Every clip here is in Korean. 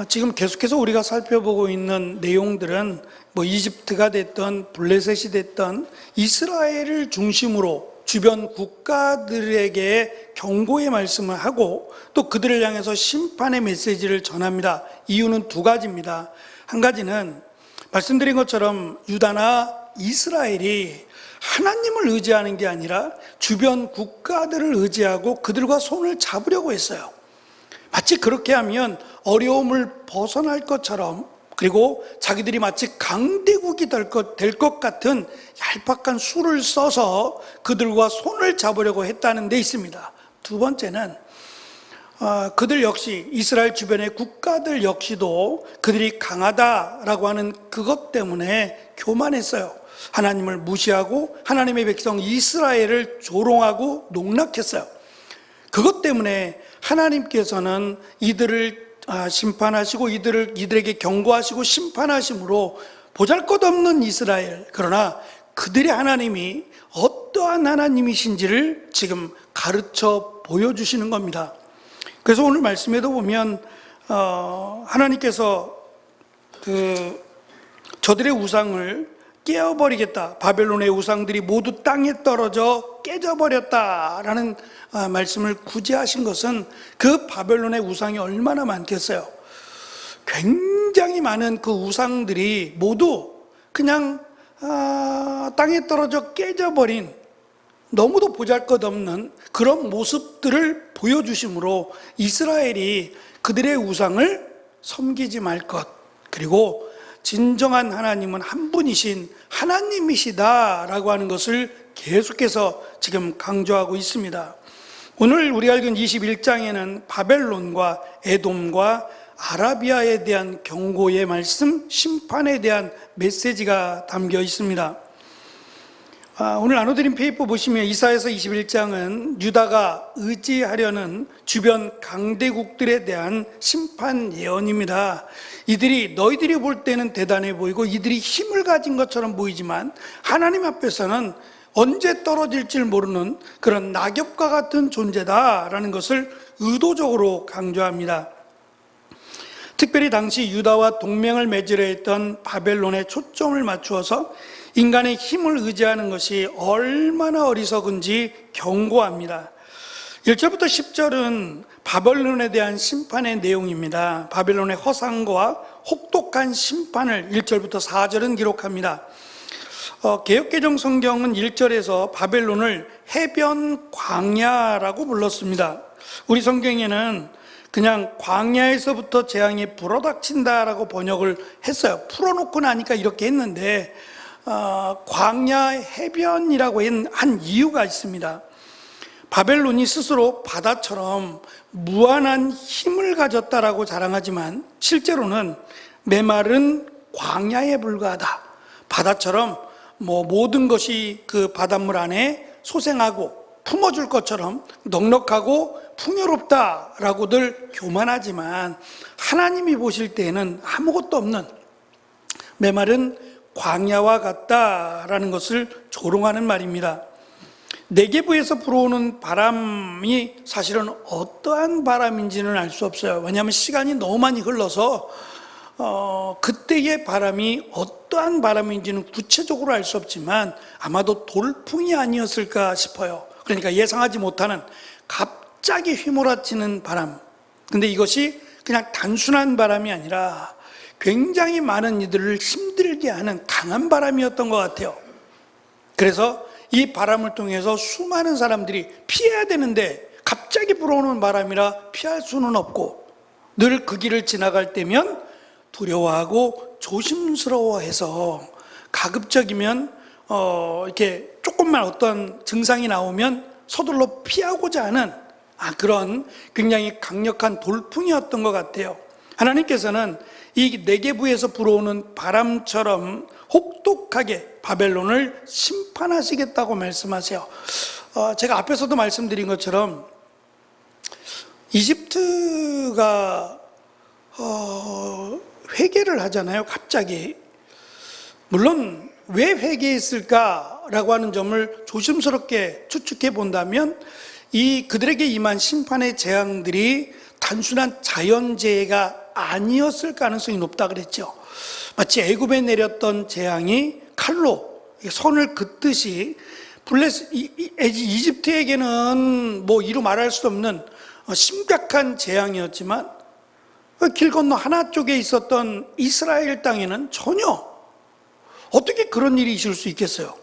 지금 계속해서 우리가 살펴보고 있는 내용들은 뭐 이집트가 됐던 블레셋이 됐던 이스라엘을 중심으로 주변 국가들에게 경고의 말씀을 하고 또 그들을 향해서 심판의 메시지를 전합니다. 이유는 두 가지입니다. 한 가지는 말씀드린 것처럼 유다나 이스라엘이 하나님을 의지하는 게 아니라 주변 국가들을 의지하고 그들과 손을 잡으려고 했어요. 마치 그렇게 하면 어려움을 벗어날 것처럼, 그리고 자기들이 마치 강대국이 될 것 같은 얄팍한 수를 써서 그들과 손을 잡으려고 했다는 데 있습니다. 두 번째는 그들 역시 이스라엘 주변의 국가들 역시도 그들이 강하다라고 하는 그것 때문에 교만했어요. 하나님을 무시하고 하나님의 백성 이스라엘을 조롱하고 농락했어요. 그것 때문에 하나님께서는 이들을 심판하시고 이들에게 경고하시고 심판하심으로 보잘것없는 이스라엘, 그러나 그들의 하나님이 어떠한 하나님이신지를 지금 가르쳐 보여주시는 겁니다. 그래서 오늘 말씀에도 보면 하나님께서 저들의 우상을 깨어버리겠다, 바벨론의 우상들이 모두 땅에 떨어져 깨져버렸다라는 말씀을 굳이 하신 것은 그 바벨론의 우상이 얼마나 많겠어요. 굉장히 많은 그 우상들이 모두 그냥 땅에 떨어져 깨져버린, 너무도 보잘것없는 그런 모습들을 보여주심으로 이스라엘이 그들의 우상을 섬기지 말 것, 그리고 진정한 하나님은 한 분이신 하나님이시다라고 하는 것을 계속해서 지금 강조하고 있습니다. 오늘 우리가 읽은 21장에는 바벨론과 에돔과 아라비아에 대한 경고의 말씀, 심판에 대한 메시지가 담겨 있습니다. 오늘 나눠드린 페이퍼 보시면 이사야서 21장은 유다가 의지하려는 주변 강대국들에 대한 심판 예언입니다. 이들이 너희들이 볼 때는 대단해 보이고 이들이 힘을 가진 것처럼 보이지만 하나님 앞에서는 언제 떨어질지 모르는 그런 낙엽과 같은 존재다라는 것을 의도적으로 강조합니다. 특별히 당시 유다와 동맹을 맺으려 했던 바벨론에 초점을 맞추어서 인간의 힘을 의지하는 것이 얼마나 어리석은지 경고합니다. 1절부터 10절은 바벨론에 대한 심판의 내용입니다. 바벨론의 허상과 혹독한 심판을 1절부터 4절은 기록합니다. 개역개정 성경은 1절에서 바벨론을 해변 광야라고 불렀습니다. 우리 성경에는 그냥 광야에서부터 재앙이 불어닥친다라고 번역을 했어요. 풀어놓고 나니까 이렇게 했는데 광야 해변이라고 한 이유가 있습니다. 바벨론이 스스로 바다처럼 무한한 힘을 가졌다라고 자랑하지만 실제로는 메마른 광야에 불과하다. 바다처럼 모든 것이 그 바닷물 안에 소생하고 품어줄 것처럼 넉넉하고 풍요롭다라고들 교만하지만 하나님이 보실 때에는 아무것도 없는 메마른 광야와 같다라는 것을 조롱하는 말입니다. 네게부에서 불어오는 바람이 사실은 어떠한 바람인지는 알 수 없어요. 왜냐하면 시간이 너무 많이 흘러서 그때의 바람이 어떠한 바람인지는 구체적으로 알 수 없지만 아마도 돌풍이 아니었을까 싶어요. 그러니까 예상하지 못하는 갑자기 휘몰아치는 바람. 근데 이것이 그냥 단순한 바람이 아니라 굉장히 많은 이들을 힘들게 하는 강한 바람이었던 것 같아요. 그래서 이 바람을 통해서 수많은 사람들이 피해야 되는데 갑자기 불어오는 바람이라 피할 수는 없고 늘 그 길을 지나갈 때면 두려워하고 조심스러워해서 가급적이면 이렇게 조금만 어떤 증상이 나오면 서둘러 피하고자 하는 그런 굉장히 강력한 돌풍이었던 것 같아요. 하나님께서는 이 네게부에서 불어오는 바람처럼 혹독하게 바벨론을 심판하시겠다고 말씀하세요. 제가 앞에서도 말씀드린 것처럼 이집트가 회개를 하잖아요. 갑자기. 물론 왜 회개했을까라고 하는 점을 조심스럽게 추측해 본다면 그들에게 임한 심판의 재앙들이 단순한 자연재해가 아니었을 가능성이 높다 그랬죠. 마치 애굽에 내렸던 재앙이 칼로 선을 긋듯이 이집트에게는 뭐 이루 말할 수 없는 심각한 재앙이었지만 길 건너 하나 쪽에 있었던 이스라엘 땅에는 전혀 어떻게 그런 일이 있을 수 있겠어요?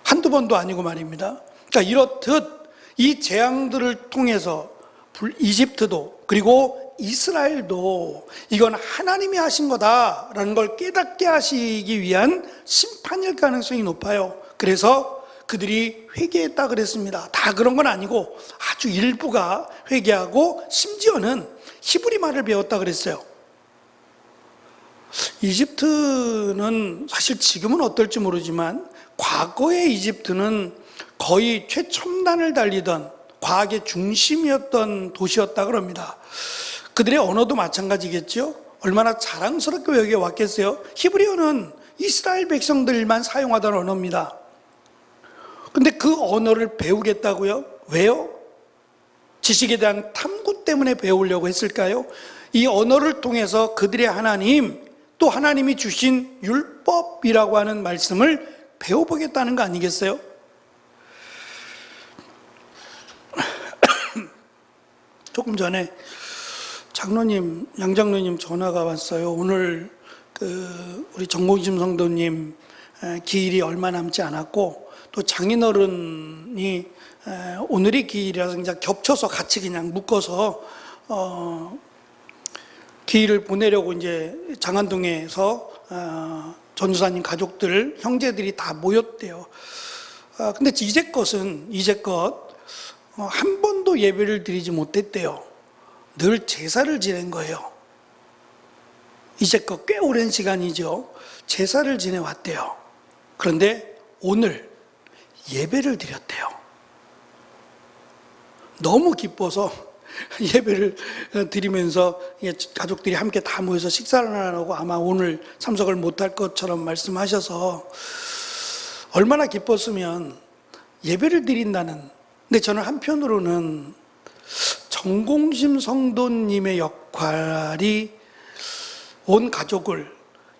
한두 번도 아니고 말입니다. 그러니까 이렇듯 이 재앙들을 통해서 이집트도 그리고 이스라엘도 이건 하나님이 하신 거다라는 걸 깨닫게 하시기 위한 심판일 가능성이 높아요. 그래서 그들이 회개했다 그랬습니다. 다 그런 건 아니고 아주 일부가 회개하고 심지어는 히브리 말을 배웠다 그랬어요. 이집트는 사실 지금은 어떨지 모르지만 과거의 이집트는 거의 최첨단을 달리던 과학의 중심이었던 도시였다 그럽니다. 그들의 언어도 마찬가지겠죠. 얼마나 자랑스럽게 여기에 왔겠어요. 히브리어는 이스라엘 백성들만 사용하던 언어입니다. 근데 그 언어를 배우겠다고요? 왜요? 지식에 대한 탐구 때문에 배우려고 했을까요? 이 언어를 통해서 그들의 하나님, 또 하나님이 주신 율법이라고 하는 말씀을 배워보겠다는 거 아니겠어요? 조금 전에 장로님, 양장로님 전화가 왔어요. 오늘 우리 정봉심 성도님 기일이 얼마 남지 않았고 또 장인어른이 오늘이 기일이라서 이제 겹쳐서 같이 그냥 묶어서 기일을 보내려고 이제 장안동에서 전도사님 가족들, 형제들이 다 모였대요. 근데 이제껏 한 번도 예배를 드리지 못했대요. 늘 제사를 지낸 거예요. 이제껏 꽤 오랜 시간이죠. 제사를 지내왔대요. 그런데 오늘 예배를 드렸대요. 너무 기뻐서 예배를 드리면서 가족들이 함께 다 모여서 식사를 하라고 아마 오늘 참석을 못할 것처럼 말씀하셔서 얼마나 기뻤으면 예배를 드린다는. 근데 저는 한편으로는 정봉심 성도님의 역할이 온 가족을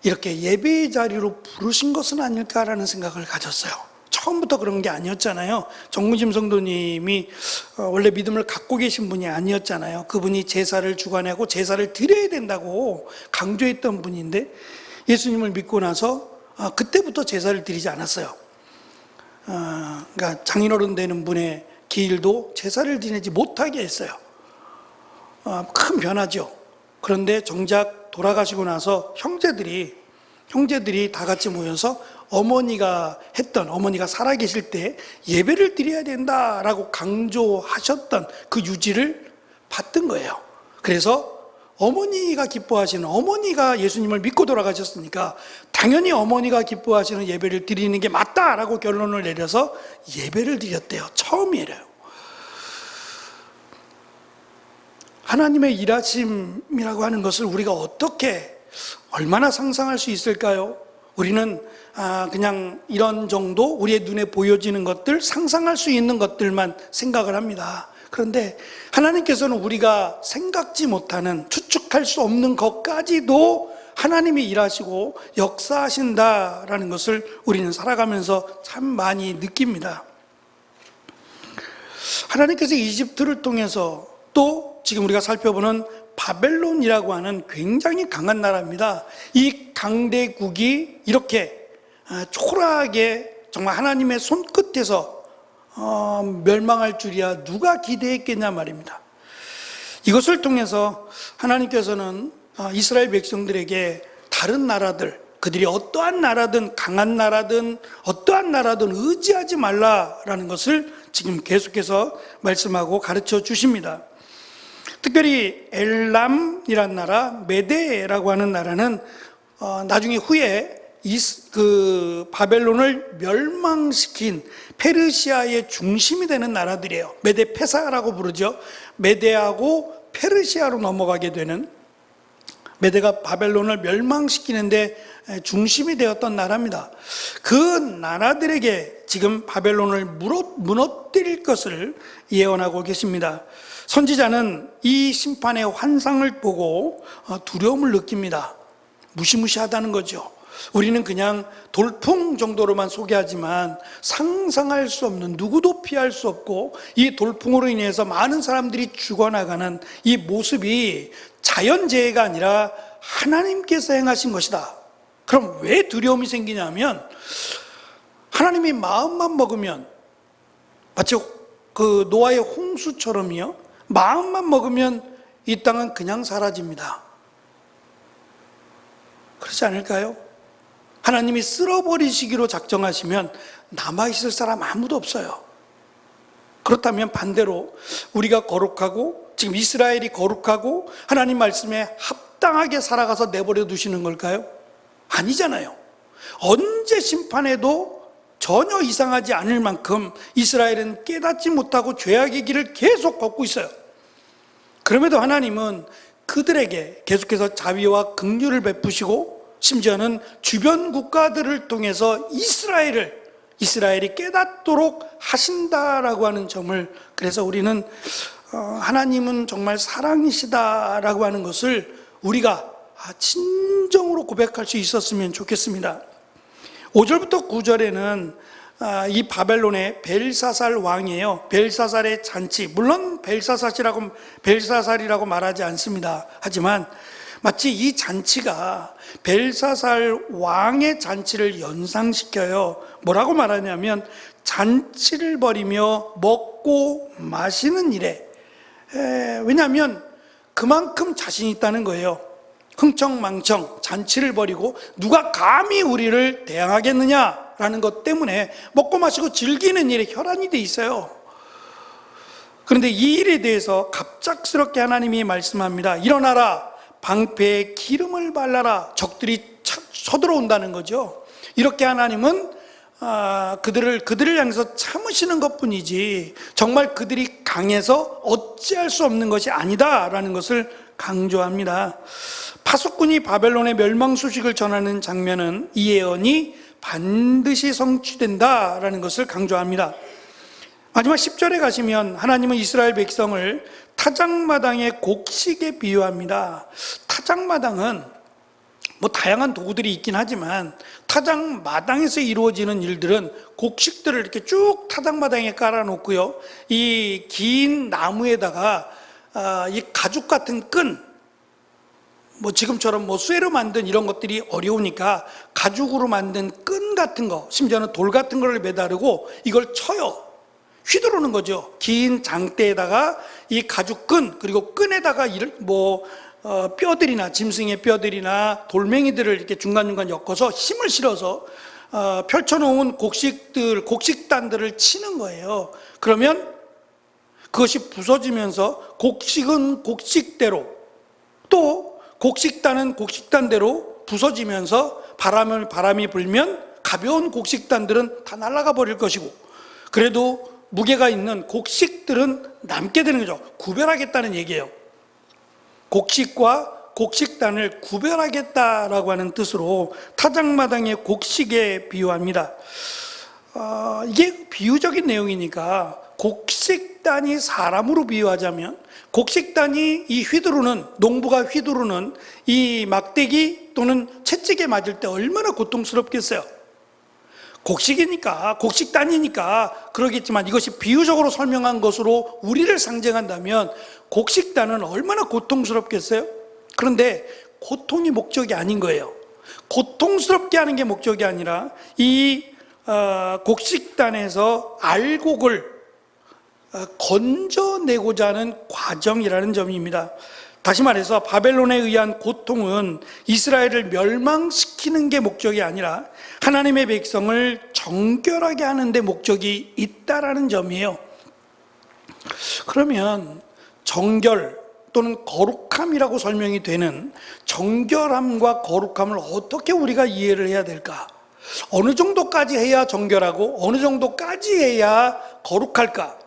이렇게 예배의 자리로 부르신 것은 아닐까라는 생각을 가졌어요. 처음부터 그런 게 아니었잖아요. 정봉심 성도님이 원래 믿음을 갖고 계신 분이 아니었잖아요. 그분이 제사를 주관하고 제사를 드려야 된다고 강조했던 분인데 예수님을 믿고 나서 그때부터 제사를 드리지 않았어요. 그러니까 장인어른 되는 분의 기일도 제사를 지내지 못하게 했어요. 큰 변화죠. 그런데 정작 돌아가시고 나서 형제들이 다 같이 모여서 어머니가 살아계실 때 예배를 드려야 된다라고 강조하셨던 그 유지를 받던 거예요. 그래서 어머니가 기뻐하시는, 어머니가 예수님을 믿고 돌아가셨으니까 당연히 어머니가 기뻐하시는 예배를 드리는 게 맞다라고 결론을 내려서 예배를 드렸대요. 처음이래요. 하나님의 일하심이라고 하는 것을 우리가 얼마나 상상할 수 있을까요? 우리는 그냥 이런 정도 우리의 눈에 보여지는 것들, 상상할 수 있는 것들만 생각을 합니다. 그런데 하나님께서는 우리가 생각지 못하는, 추측할 수 없는 것까지도 하나님이 일하시고 역사하신다라는 것을 우리는 살아가면서 참 많이 느낍니다. 하나님께서 이집트를 통해서 또 지금 우리가 살펴보는 바벨론이라고 하는 굉장히 강한 나라입니다. 이 강대국이 이렇게 초라하게 정말 하나님의 손끝에서 멸망할 줄이야 누가 기대했겠냐 말입니다. 이것을 통해서 하나님께서는 이스라엘 백성들에게 다른 나라들, 그들이 어떠한 나라든 강한 나라든 어떠한 나라든 의지하지 말라라는 것을 지금 계속해서 말씀하고 가르쳐 주십니다. 특별히 엘람이라는 나라, 메데라고 하는 나라는 나중에 후에 그 바벨론을 멸망시킨 페르시아의 중심이 되는 나라들이에요. 메데 페사라고 부르죠. 메데하고 페르시아로 넘어가게 되는 메대가 바벨론을 멸망시키는데 중심이 되었던 나라입니다. 그 나라들에게 지금 바벨론을 무너뜨릴 것을 예언하고 계십니다. 선지자는 이 심판의 환상을 보고 두려움을 느낍니다. 무시무시하다는 거죠. 우리는 그냥 돌풍 정도로만 소개하지만 상상할 수 없는, 누구도 피할 수 없고 이 돌풍으로 인해서 많은 사람들이 죽어나가는 이 모습이 자연재해가 아니라 하나님께서 행하신 것이다. 그럼 왜 두려움이 생기냐면, 하나님이 마음만 먹으면, 마치 그 노아의 홍수처럼요, 마음만 먹으면 이 땅은 그냥 사라집니다. 그렇지 않을까요? 하나님이 쓸어버리시기로 작정하시면 남아있을 사람 아무도 없어요. 그렇다면 반대로 우리가 거룩하고, 지금 이스라엘이 거룩하고 하나님 말씀에 합당하게 살아가서 내버려 두시는 걸까요? 아니잖아요. 언제 심판해도 전혀 이상하지 않을 만큼 이스라엘은 깨닫지 못하고 죄악의 길을 계속 걷고 있어요. 그럼에도 하나님은 그들에게 계속해서 자비와 긍휼을 베푸시고, 심지어는 주변 국가들을 통해서 이스라엘이 깨닫도록 하신다라고 하는 점을, 그래서 우리는 하나님은 정말 사랑이시다라고 하는 것을 우리가 진정으로 고백할 수 있었으면 좋겠습니다. 5절부터 9절에는 이 바벨론의 벨사살 왕이에요. 벨사살의 잔치, 물론 벨사살이라고 말하지 않습니다. 하지만 마치 이 잔치가 벨사살 왕의 잔치를 연상시켜요. 뭐라고 말하냐면, 잔치를 벌이며 먹고 마시는 일에, 왜냐하면 그만큼 자신이 있다는 거예요. 흥청망청 잔치를 벌이고 누가 감히 우리를 대항하겠느냐라는 것 때문에 먹고 마시고 즐기는 일에 혈안이 돼 있어요. 그런데 이 일에 대해서 갑작스럽게 하나님이 말씀합니다. 일어나라, 방패에 기름을 발라라. 적들이 쳐들어온다는 거죠. 이렇게 하나님은 그들을 향해서 참으시는 것뿐이지 정말 그들이 강해서 어찌할 수 없는 것이 아니다라는 것을 강조합니다. 파수꾼이 바벨론의 멸망 소식을 전하는 장면은 이 예언이 반드시 성취된다라는 것을 강조합니다. 마지막 10절에 가시면 하나님은 이스라엘 백성을 타작마당의 곡식에 비유합니다. 타작마당은 다양한 도구들이 있긴 하지만 타작마당에서 이루어지는 일들은 곡식들을 이렇게 쭉 타작마당에 깔아놓고요, 이 긴 나무에다가 이 가죽 같은 끈, 지금처럼 쇠로 만든 이런 것들이 어려우니까 가죽으로 만든 끈 같은 거, 심지어는 돌 같은 걸 매다르고 이걸 쳐요. 휘두르는 거죠. 긴 장대에다가 이 가죽 끈, 그리고 끈에다가 뼈들이나 짐승의 뼈들이나 돌멩이들을 이렇게 중간중간 엮어서 힘을 실어서 펼쳐놓은 곡식단들을 치는 거예요. 그러면 그것이 부서지면서 곡식은 곡식대로, 또 곡식단은 곡식단대로 부서지면서 바람이 불면 가벼운 곡식단들은 다 날아가 버릴 것이고, 그래도 무게가 있는 곡식들은 남게 되는 거죠. 구별하겠다는 얘기예요. 곡식과 곡식단을 구별하겠다라고 하는 뜻으로 타작마당의 곡식에 비유합니다. 이게 비유적인 내용이니까 곡식단이 사람으로 비유하자면, 곡식단이 이 농부가 휘두르는 이 막대기 또는 채찍에 맞을 때 얼마나 고통스럽겠어요. 곡식단이니까 그러겠지만, 이것이 비유적으로 설명한 것으로 우리를 상징한다면 곡식단은 얼마나 고통스럽겠어요? 그런데 고통이 목적이 아닌 거예요. 고통스럽게 하는 게 목적이 아니라 이 곡식단에서 알곡을 건져내고자 하는 과정이라는 점입니다. 다시 말해서 바벨론에 의한 고통은 이스라엘을 멸망시키는 게 목적이 아니라 하나님의 백성을 정결하게 하는 데 목적이 있다라는 점이에요. 그러면 정결 또는 거룩함이라고 설명이 되는 정결함과 거룩함을 어떻게 우리가 이해를 해야 될까? 어느 정도까지 해야 정결하고 어느 정도까지 해야 거룩할까?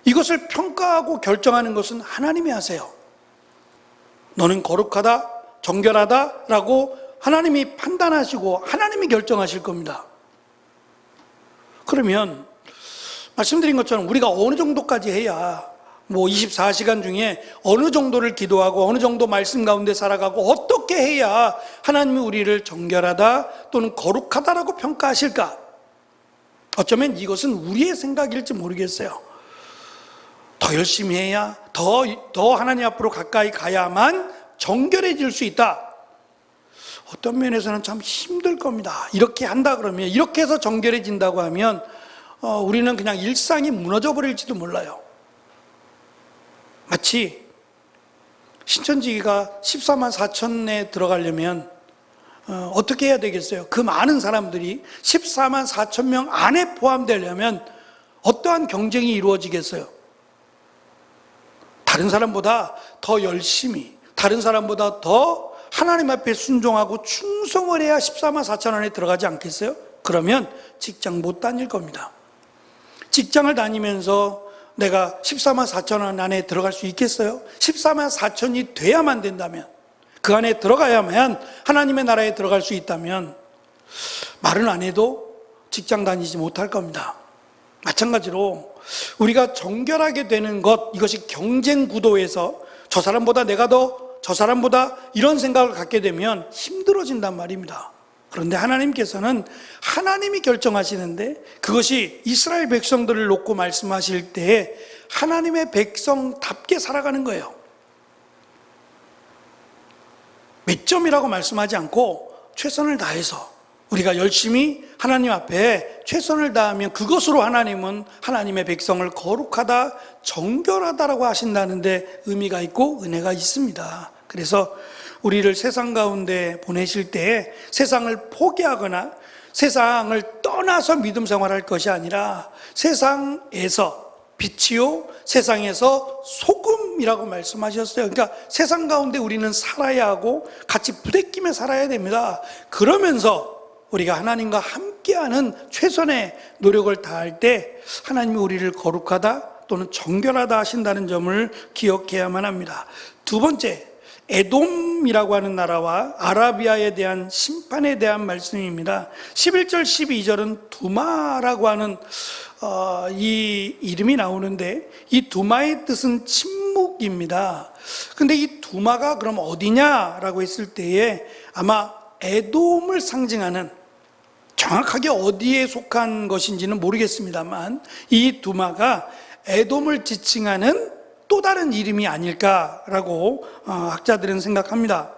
이것을 평가하고 결정하는 것은 하나님이 하세요. 너는 거룩하다, 정결하다라고 하나님이 판단하시고 하나님이 결정하실 겁니다. 그러면 말씀드린 것처럼 우리가 어느 정도까지 해야 24시간 중에 어느 정도를 기도하고 어느 정도 말씀 가운데 살아가고 어떻게 해야 하나님이 우리를 정결하다 또는 거룩하다라고 평가하실까? 어쩌면 이것은 우리의 생각일지 모르겠어요. 더 열심히 해야 더 하나님 앞으로 가까이 가야만 정결해질 수 있다. 어떤 면에서는 참 힘들 겁니다. 이렇게 한다 그러면, 이렇게 해서 정결해진다고 하면 우리는 그냥 일상이 무너져 버릴지도 몰라요. 마치 신천지가 14만 4천에 들어가려면 어떻게 해야 되겠어요? 그 많은 사람들이 14만 4천 명 안에 포함되려면 어떠한 경쟁이 이루어지겠어요? 다른 사람보다 더 열심히, 다른 사람보다 더 하나님 앞에 순종하고 충성을 해야 14만 4천 안에 들어가지 않겠어요? 그러면 직장 못 다닐 겁니다. 직장을 다니면서 내가 14만 4천 원 안에 들어갈 수 있겠어요? 14만 4천이 돼야만 된다면, 그 안에 들어가야만 하나님의 나라에 들어갈 수 있다면 말은 안 해도 직장 다니지 못할 겁니다. 마찬가지로 우리가 정결하게 되는 것, 이것이 경쟁 구도에서 저 사람보다 내가 저 사람보다 이런 생각을 갖게 되면 힘들어진단 말입니다. 그런데 하나님께서는 하나님이 결정하시는데, 그것이 이스라엘 백성들을 놓고 말씀하실 때 하나님의 백성답게 살아가는 거예요. 몇 점이라고 말씀하지 않고 최선을 다해서 우리가 열심히 하나님 앞에 최선을 다하면 그것으로 하나님은 하나님의 백성을 거룩하다, 정결하다라고 하신다는데 의미가 있고 은혜가 있습니다. 그래서 우리를 세상 가운데 보내실 때 세상을 포기하거나 세상을 떠나서 믿음 생활할 것이 아니라 세상에서 빛이요 세상에서 소금이라고 말씀하셨어요. 그러니까 세상 가운데 우리는 살아야 하고 같이 부대끼며 살아야 됩니다. 그러면서 우리가 하나님과 함께하는 최선의 노력을 다할 때 하나님이 우리를 거룩하다 또는 정결하다 하신다는 점을 기억해야만 합니다. 두 번째, 에돔이라고 하는 나라와 아라비아에 대한 심판에 대한 말씀입니다. 11절 12절은 두마라고 하는 이 이름이 나오는데, 이 두마의 뜻은 침묵입니다. 근데 이 두마가 그럼 어디냐라고 했을 때에 아마 에돔을 상징하는, 정확하게 어디에 속한 것인지는 모르겠습니다만 이 두마가 에돔을 지칭하는 또 다른 이름이 아닐까라고 학자들은 생각합니다.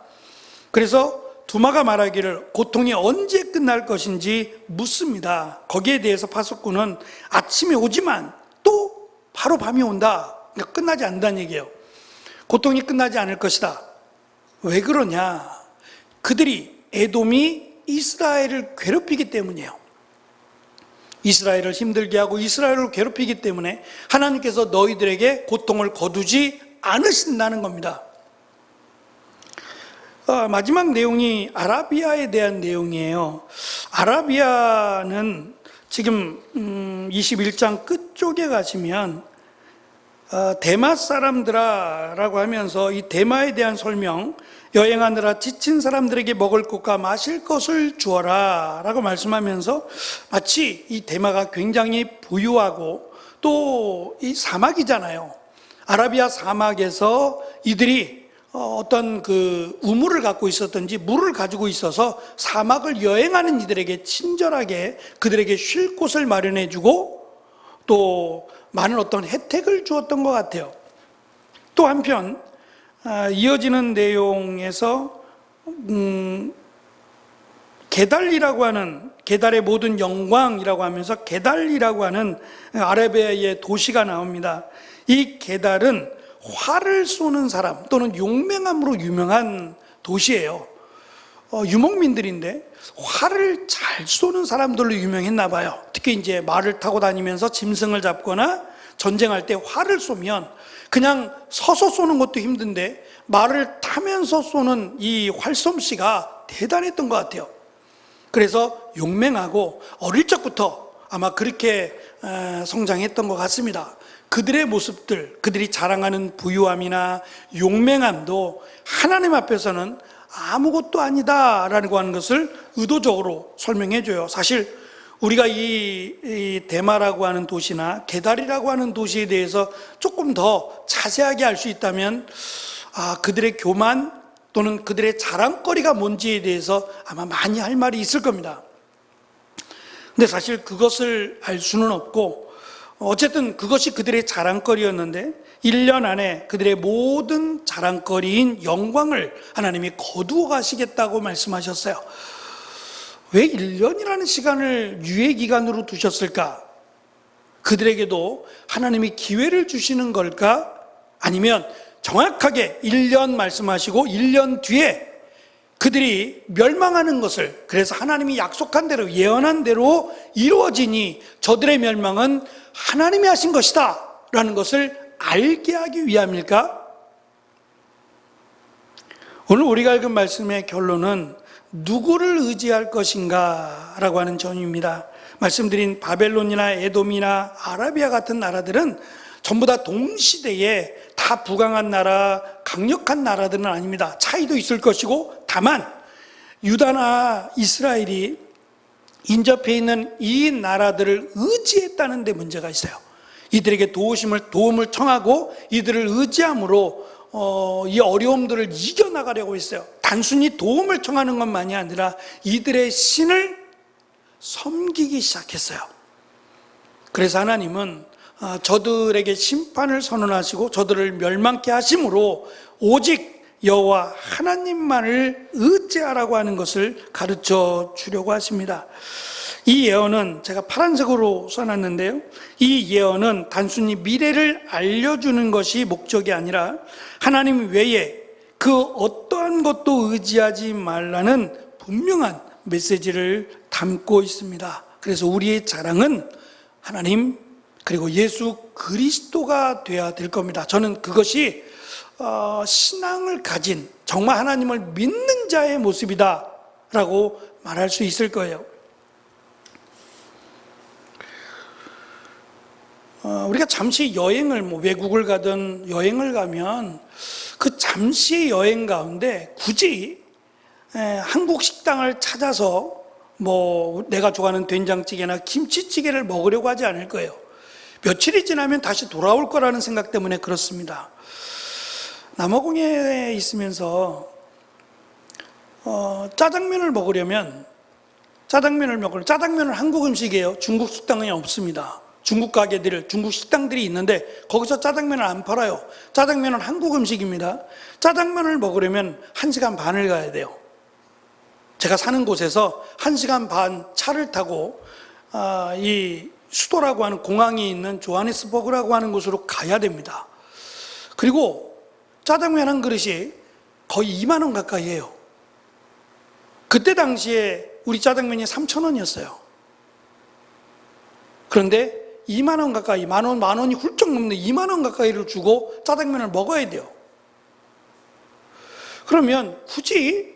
그래서 두마가 말하기를 고통이 언제 끝날 것인지 묻습니다. 거기에 대해서 파수꾼은 아침이 오지만 또 바로 밤이 온다. 그러니까 끝나지 않는다는 얘기예요. 고통이 끝나지 않을 것이다. 왜 그러냐? 그들이, 에돔이 이스라엘을 괴롭히기 때문이에요. 이스라엘을 힘들게 하고 이스라엘을 괴롭히기 때문에 하나님께서 너희들에게 고통을 거두지 않으신다는 겁니다. 마지막 내용이 아라비아에 대한 내용이에요. 아라비아는 지금 21장 끝쪽에 가시면 대마 사람들아라고 하면서 이 대마에 대한 설명, 여행하느라 지친 사람들에게 먹을 것과 마실 것을 주어라 라고 말씀하면서 마치 이 대마가 굉장히 부유하고 또 이 사막이잖아요. 아라비아 사막에서 이들이 어떤 그 우물을 갖고 있었던지 물을 가지고 있어서 사막을 여행하는 이들에게 친절하게 그들에게 쉴 곳을 마련해 주고 또 많은 어떤 혜택을 주었던 것 같아요. 또 한편 이어지는 내용에서 게달이라고 하는, 게달의 모든 영광이라고 하면서 게달이라고 하는 아라비아의 도시가 나옵니다. 이 게달은 활을 쏘는 사람 또는 용맹함으로 유명한 도시예요. 유목민들인데 활을 잘 쏘는 사람들로 유명했나 봐요. 특히 이제 말을 타고 다니면서 짐승을 잡거나 전쟁할 때 활을 쏘면 그냥 서서 쏘는 것도 힘든데 말을 타면서 쏘는 이 활솜씨가 대단했던 것 같아요. 그래서 용맹하고 어릴 적부터 아마 그렇게 성장했던 것 같습니다. 그들의 모습들, 그들이 자랑하는 부유함이나 용맹함도 하나님 앞에서는 아무것도 아니다라고 하는 것을 의도적으로 설명해 줘요. 사실 우리가 이 데마라고 하는 도시나 게달이라고 하는 도시에 대해서 조금 더 자세하게 알 수 있다면 그들의 교만 또는 그들의 자랑거리가 뭔지에 대해서 아마 많이 할 말이 있을 겁니다. 근데 사실 그것을 알 수는 없고 어쨌든 그것이 그들의 자랑거리였는데 1년 안에 그들의 모든 자랑거리인 영광을 하나님이 거두어 가시겠다고 말씀하셨어요. 왜 1년이라는 시간을 유예기간으로 두셨을까? 그들에게도 하나님이 기회를 주시는 걸까? 아니면 정확하게 1년 말씀하시고 1년 뒤에 그들이 멸망하는 것을, 그래서 하나님이 약속한 대로 예언한 대로 이루어지니 저들의 멸망은 하나님이 하신 것이다 라는 것을 알게 하기 위함일까? 오늘 우리가 읽은 말씀의 결론은 누구를 의지할 것인가 라고 하는 점입니다. 말씀드린 바벨론이나 에돔이나 아라비아 같은 나라들은 전부 다 동시대에 다 부강한 나라, 강력한 나라들은 아닙니다. 차이도 있을 것이고, 다만 유다나 이스라엘이 인접해 있는 이 나라들을 의지했다는 데 문제가 있어요. 이들에게 도움을 청하고 이들을 의지함으로 이 어려움들을 이겨나가려고 했어요. 단순히 도움을 청하는 것만이 아니라 이들의 신을 섬기기 시작했어요. 그래서 하나님은 저들에게 심판을 선언하시고 저들을 멸망케 하심으로 오직 여호와 하나님만을 의지하라고 하는 것을 가르쳐 주려고 하십니다. 이 예언은 제가 파란색으로 써놨는데요, 이 예언은 단순히 미래를 알려주는 것이 목적이 아니라 하나님 외에 그 어떠한 것도 의지하지 말라는 분명한 메시지를 담고 있습니다. 그래서 우리의 자랑은 하나님 그리고 예수 그리스도가 되어야 될 겁니다. 저는 그것이 신앙을 가진 정말 하나님을 믿는 자의 모습이다 라고 말할 수 있을 거예요. 우리가 잠시 여행을 외국을 가든 여행을 가면 그 잠시의 여행 가운데 굳이 한국 식당을 찾아서 내가 좋아하는 된장찌개나 김치찌개를 먹으려고 하지 않을 거예요. 며칠이 지나면 다시 돌아올 거라는 생각 때문에 그렇습니다. 남아공에 있으면서 짜장면을 먹으려면 짜장면은 한국 음식이에요. 중국 식당에 없습니다. 중국 가게들, 중국 식당들이 있는데 거기서 짜장면을 안 팔아요. 짜장면은 한국 음식입니다. 짜장면을 먹으려면 1시간 반을 가야 돼요. 제가 사는 곳에서 1시간 반 차를 타고 이 수도라고 하는 공항이 있는 조하네스버그라고 하는 곳으로 가야 됩니다. 그리고 짜장면 한 그릇이 거의 2만 원 가까이 해요. 그때 당시에 우리 짜장면이 3,000원이었어요. 그런데 2만 원 가까이, 만 원이 훌쩍 넘는 2만 원 가까이를 주고 짜장면을 먹어야 돼요. 그러면 굳이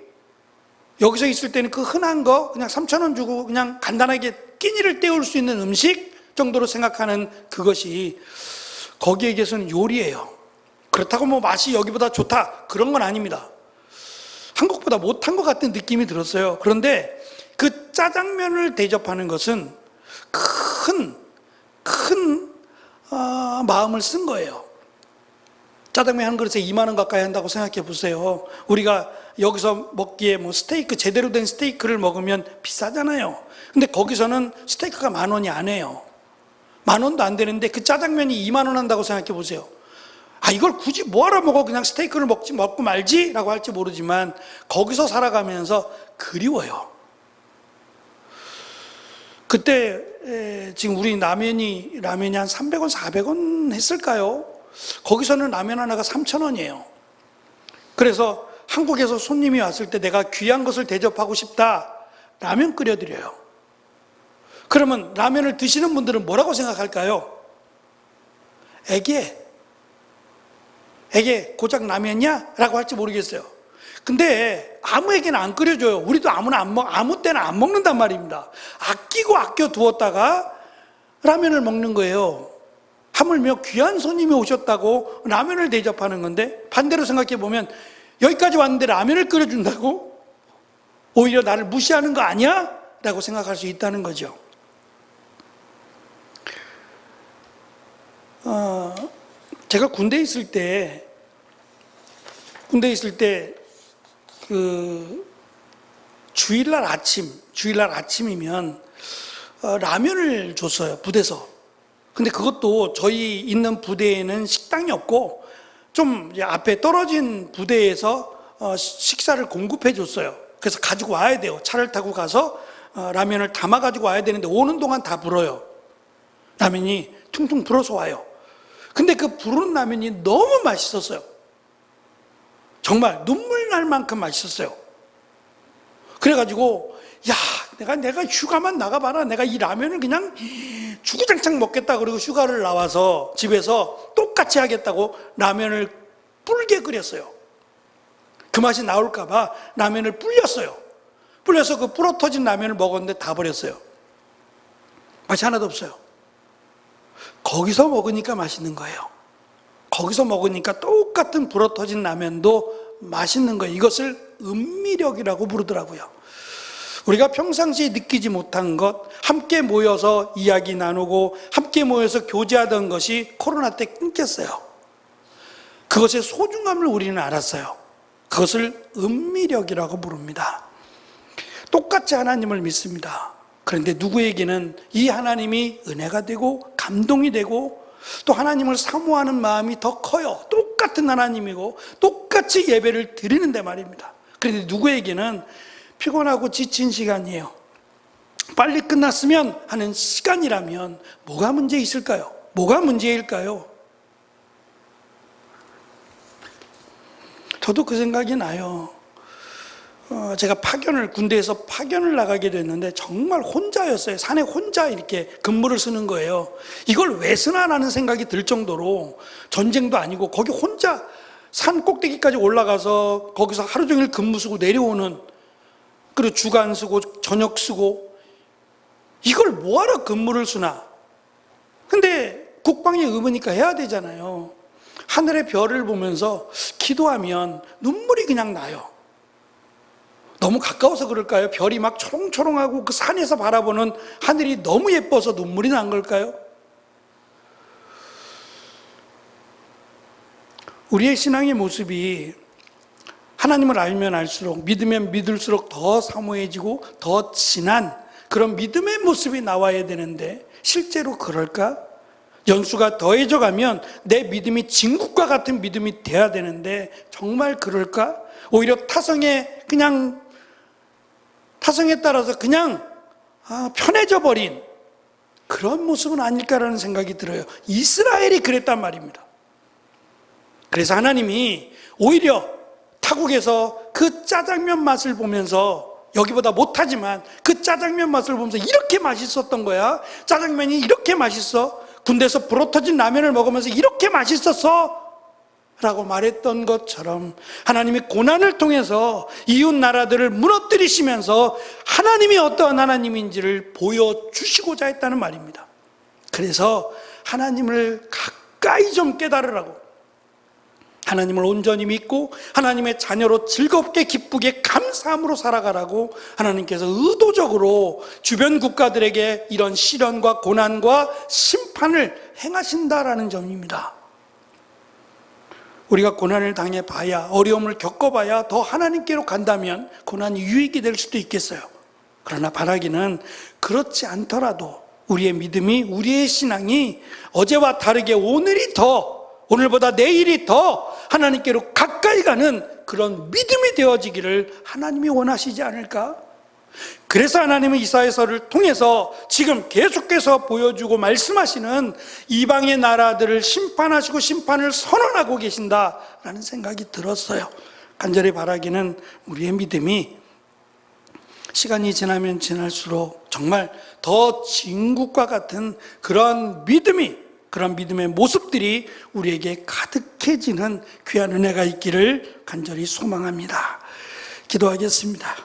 여기서 있을 때는 그 흔한 거 그냥 3,000원 주고 그냥 간단하게 끼니를 때울 수 있는 음식 정도로 생각하는 그것이 거기에게서는 요리예요. 그렇다고 맛이 여기보다 좋다 그런 건 아닙니다. 한국보다 못한 것 같은 느낌이 들었어요. 그런데 그 짜장면을 대접하는 것은 큰 마음을 쓴 거예요. 짜장면 한 그릇에 2만 원 가까이 한다고 생각해 보세요. 우리가 여기서 먹기에 스테이크, 제대로 된 스테이크를 먹으면 비싸잖아요. 근데 거기서는 스테이크가 10,000원이 안 해요. 10,000원도 안 되는데 그 짜장면이 2만 원 한다고 생각해 보세요. 이걸 굳이 뭐하러 먹어? 그냥 스테이크를 먹고 말지? 라고 할지 모르지만 거기서 살아가면서 그리워요. 그때 지금 우리 라면이 한 300원, 400원 했을까요? 거기서는 라면 하나가 3,000원이에요. 그래서 한국에서 손님이 왔을 때 내가 귀한 것을 대접하고 싶다. 라면 끓여드려요. 그러면 라면을 드시는 분들은 뭐라고 생각할까요? 애게 고작 라면이야? 라고 할지 모르겠어요. 근데 아무에게나 안 끓여줘요. 우리도 아무 때나 안 먹는단 말입니다. 아끼고 아껴 두었다가 라면을 먹는 거예요. 하물며 귀한 손님이 오셨다고 라면을 대접하는 건데, 반대로 생각해 보면 여기까지 왔는데 라면을 끓여준다고? 오히려 나를 무시하는 거 아니야? 라고 생각할 수 있다는 거죠. 제가 군대에 있을 때 그 주일날 아침이면 라면을 줬어요, 부대에서. 근데 그것도 저희 있는 부대에는 식당이 없고 좀 앞에 떨어진 부대에서 식사를 공급해 줬어요. 그래서 가지고 와야 돼요. 차를 타고 가서 라면을 담아 가지고 와야 되는데 오는 동안 다 불어요. 라면이 퉁퉁 불어서 와요. 근데 그 부른 라면이 너무 맛있었어요. 정말 눈물 날 만큼 맛있었어요. 그래가지고 내가 휴가만 나가봐라, 내가 이 라면을 그냥 주구장창 먹겠다. 그리고 휴가를 나와서 집에서 똑같이 하겠다고 라면을 불게 끓였어요. 그 맛이 나올까봐 라면을 불렸어요. 불려서 그 불어터진 라면을 먹었는데 다 버렸어요. 맛이 하나도 없어요. 거기서 먹으니까 맛있는 거예요. 거기서 먹으니까 똑같은 불어터진 라면도 맛있는 거예요. 이것을 음미력이라고 부르더라고요. 우리가 평상시에 느끼지 못한 것, 함께 모여서 이야기 나누고 함께 모여서 교제하던 것이 코로나 때 끊겼어요. 그것의 소중함을 우리는 알았어요. 그것을 음미력이라고 부릅니다. 똑같이 하나님을 믿습니다. 그런데 누구에게는 이 하나님이 은혜가 되고 감동이 되고 또 하나님을 사모하는 마음이 더 커요. 똑같은 하나님이고 똑같이 예배를 드리는데 말입니다. 그런데 누구에게는 피곤하고 지친 시간이에요. 빨리 끝났으면 하는 시간이라면 뭐가 문제 있을까요? 뭐가 문제일까요? 저도 그 생각이 나요. 제가 군대에서 파견을 나가게 됐는데 정말 혼자였어요. 산에 혼자 이렇게 근무를 쓰는 거예요. 이걸 왜 쓰나라는 생각이 들 정도로, 전쟁도 아니고 거기 혼자 산 꼭대기까지 올라가서 거기서 하루 종일 근무 쓰고 내려오는, 그리고 주간 쓰고 저녁 쓰고, 이걸 뭐하러 근무를 쓰나. 근데 국방의 의무니까 해야 되잖아요. 하늘의 별을 보면서 기도하면 눈물이 그냥 나요. 너무 가까워서 그럴까요? 별이 막 초롱초롱하고 그 산에서 바라보는 하늘이 너무 예뻐서 눈물이 난 걸까요? 우리의 신앙의 모습이 하나님을 알면 알수록, 믿으면 믿을수록 더 사모해지고 더 진한 그런 믿음의 모습이 나와야 되는데 실제로 그럴까? 연수가 더해져 가면 내 믿음이 진국과 같은 믿음이 돼야 되는데 정말 그럴까? 오히려 타성에 따라서 그냥 편해져 버린 그런 모습은 아닐까라는 생각이 들어요. 이스라엘이 그랬단 말입니다. 그래서 하나님이 오히려 타국에서 그 짜장면 맛을 보면서, 여기보다 못하지만 그 짜장면 맛을 보면서 이렇게 맛있었던 거야. 짜장면이 이렇게 맛있어. 군대에서 불어터진 라면을 먹으면서 이렇게 맛있었어 라고 말했던 것처럼 하나님이 고난을 통해서 이웃 나라들을 무너뜨리시면서 하나님이 어떠한 하나님인지를 보여주시고자 했다는 말입니다. 그래서 하나님을 가까이 좀 깨달으라고, 하나님을 온전히 믿고 하나님의 자녀로 즐겁게 기쁘게 감사함으로 살아가라고 하나님께서 의도적으로 주변 국가들에게 이런 시련과 고난과 심판을 행하신다라는 점입니다. 우리가 고난을 당해봐야, 어려움을 겪어봐야 더 하나님께로 간다면 고난이 유익이 될 수도 있겠어요. 그러나 바라기는 그렇지 않더라도 우리의 믿음이, 우리의 신앙이 어제와 다르게 오늘보다 내일이 더 하나님께로 가까이 가는 그런 믿음이 되어지기를 하나님이 원하시지 않을까? 그래서 하나님은 이사야서를 통해서 지금 계속해서 보여주고 말씀하시는 이방의 나라들을 심판하시고 심판을 선언하고 계신다라는 생각이 들었어요. 간절히 바라기는 우리의 믿음이 시간이 지나면 지날수록 정말 더 진국과 같은 그런 믿음의 모습들이 우리에게 가득해지는 귀한 은혜가 있기를 간절히 소망합니다. 기도하겠습니다.